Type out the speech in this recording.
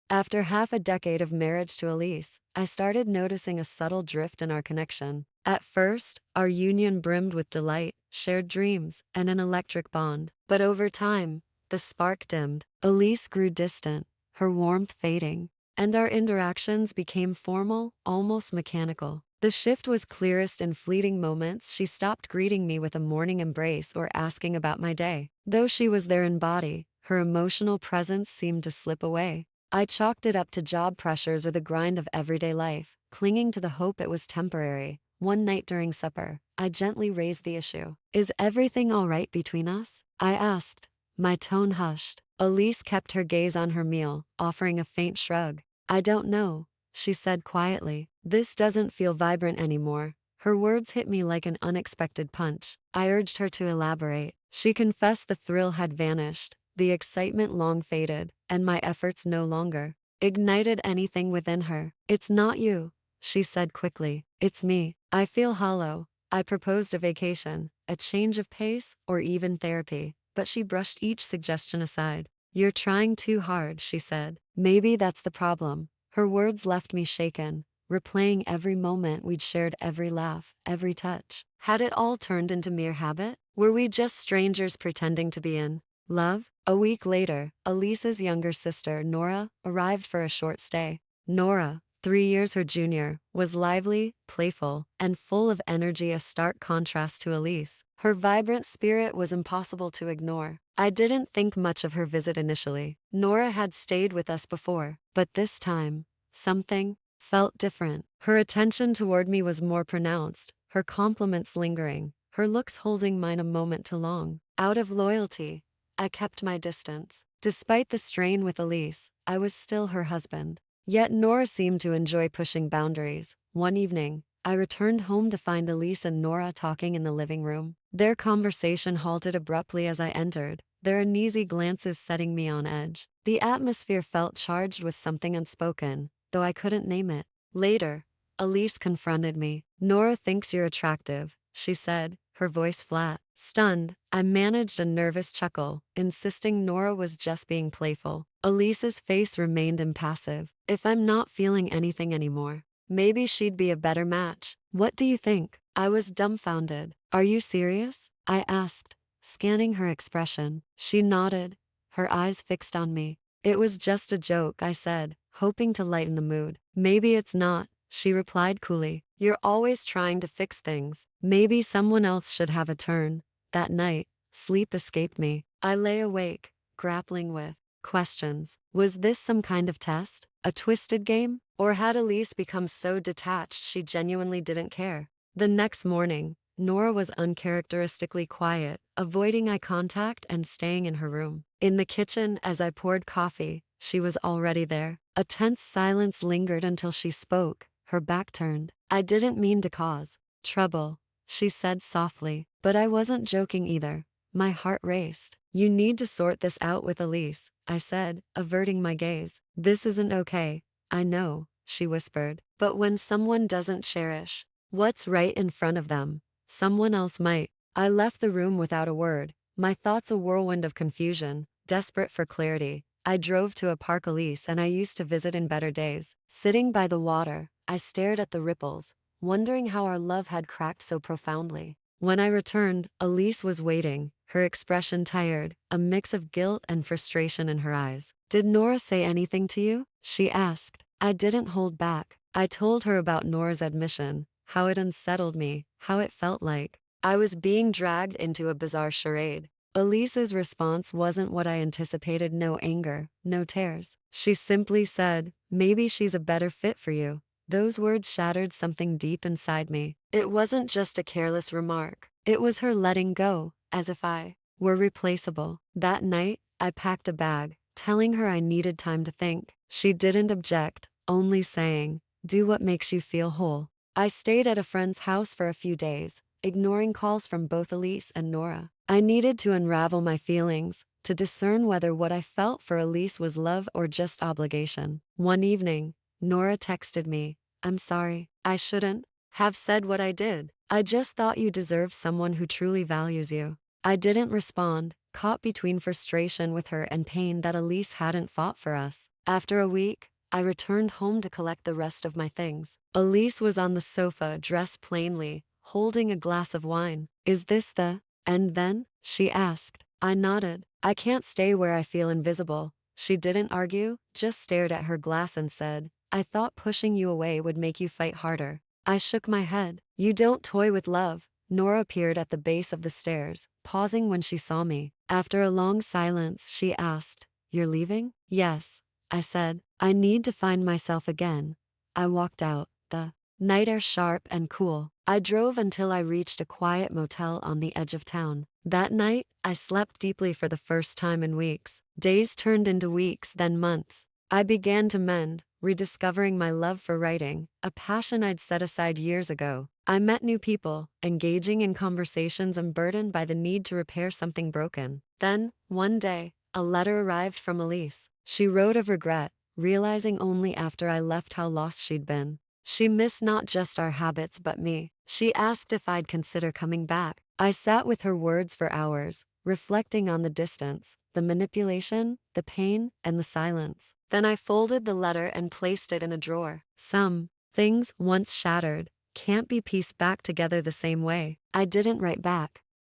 After half a decade of marriage to Elise, I started noticing a subtle drift in our connection. At first, our union brimmed with delight, shared dreams, and an electric bond. But over time, the spark dimmed. Elise grew distant, her warmth fading, and our interactions became formal, almost mechanical. The shift was clearest in fleeting moments. She stopped greeting me with a morning embrace or asking about my day. Though she was there in body, her emotional presence seemed to slip away. I chalked it up to job pressures or the grind of everyday life, clinging to the hope it was temporary. One night during supper, I gently raised the issue. "Is everything all right between us?" I asked. My tone hushed. Elise kept her gaze on her meal, offering a faint shrug. "I don't know," she said quietly. "This doesn't feel vibrant anymore." Her words hit me like an unexpected punch. I urged her to elaborate. She confessed the thrill had vanished, the excitement long faded, and my efforts no longer ignited anything within her. "It's not you," she said quickly. "It's me. I feel hollow." I proposed a vacation, a change of pace, or even therapy, but she brushed each suggestion aside. "You're trying too hard," she said. Maybe that's the problem. Her words left me shaken, replaying every moment we'd shared, every laugh, every touch. Had it all turned into mere habit? Were we just strangers pretending to be in love? A week later, Elise's younger sister, Nora, arrived for a short stay. Nora, 3 years her junior, was lively, playful, and full of energy, a stark contrast to Elise. Her vibrant spirit was impossible to ignore. I didn't think much of her visit initially. Nora had stayed with us before, but this time, something felt different. Her attention toward me was more pronounced, her compliments lingering, her looks holding mine a moment too long. Out of loyalty, I kept my distance. Despite the strain with Elise, I was still her husband. Yet Nora seemed to enjoy pushing boundaries. One evening, I returned home to find Elise and Nora talking in the living room. Their conversation halted abruptly as I entered, their uneasy glances setting me on edge. The atmosphere felt charged with something unspoken, though I couldn't name it. Later, Elise confronted me. "Nora thinks you're attractive," she said, her voice flat. Stunned, I managed a nervous chuckle, insisting Nora was just being playful. Elise's face remained impassive. "If I'm not feeling anything anymore, maybe she'd be a better match. What do you think?" I was dumbfounded. "Are you serious?" I asked, scanning her expression. She nodded, her eyes fixed on me. "It was just a joke," I said, hoping to lighten the mood. "Maybe it's not," she replied coolly. "You're always trying to fix things. Maybe someone else should have a turn." That night, sleep escaped me. I lay awake, grappling with questions. Was this some kind of test? A twisted game? Or had Elise become so detached she genuinely didn't care? The next morning, Nora was uncharacteristically quiet, avoiding eye contact and staying in her room. In the kitchen, as I poured coffee, she was already there. A tense silence lingered until she spoke, her back turned. "I didn't mean to cause trouble," she said softly, but I wasn't joking either. My heart raced. "You need to sort this out with Elise," I said, averting my gaze. "This isn't okay." "I know," she whispered, "but when someone doesn't cherish what's right in front of them, someone else might." I left the room without a word, my thoughts a whirlwind of confusion. Desperate for clarity, I drove to a park Elise and I used to visit in better days. Sitting by the water, I stared at the ripples, wondering how our love had cracked so profoundly. When I returned, Elise was waiting, her expression tired, a mix of guilt and frustration in her eyes. "Did Nora say anything to you?" she asked. I didn't hold back. I told her about Nora's admission, how it unsettled me, how it felt like I was being dragged into a bizarre charade. Elise's response wasn't what I anticipated. No anger, no tears. She simply said, "Maybe she's a better fit for you." Those words shattered something deep inside me. It wasn't just a careless remark. It was her letting go, as if I were replaceable. That night, I packed a bag, telling her I needed time to think. She didn't object, only saying, "Do what makes you feel whole." I stayed at a friend's house for a few days, ignoring calls from both Elise and Nora. I needed to unravel my feelings, to discern whether what I felt for Elise was love or just obligation. One evening, Nora texted me, "I'm sorry. I shouldn't have said what I did. I just thought you deserve someone who truly values you." I didn't respond, caught between frustration with her and pain that Elise hadn't fought for us. After a week, I returned home to collect the rest of my things. Elise was on the sofa, dressed plainly, holding a glass of wine. "Is this the end then?" she asked. I nodded. "I can't stay where I feel invisible." She didn't argue, just stared at her glass and said, "I thought pushing you away would make you fight harder." I shook my head. "You don't toy with love." Nora appeared at the base of the stairs, pausing when she saw me. After a long silence, she asked, "You're leaving?" "Yes," I said. "I need to find myself again." I walked out, the night air sharp and cool. I drove until I reached a quiet motel on the edge of town. That night, I slept deeply for the first time in weeks. Days turned into weeks, then months. I began to mend, rediscovering my love for writing, a passion I'd set aside years ago. I met new people, engaging in conversations and burdened by the need to repair something broken. Then, one day, a letter arrived from Elise. She wrote of regret, realizing only after I left how lost she'd been. She missed not just our habits but me. She asked if I'd consider coming back. I sat with her words for hours, reflecting on the distance, the manipulation, the pain, and the silence. Then I folded the letter and placed it in a drawer. Some things, once shattered, can't be pieced back together the same way. I didn't write back.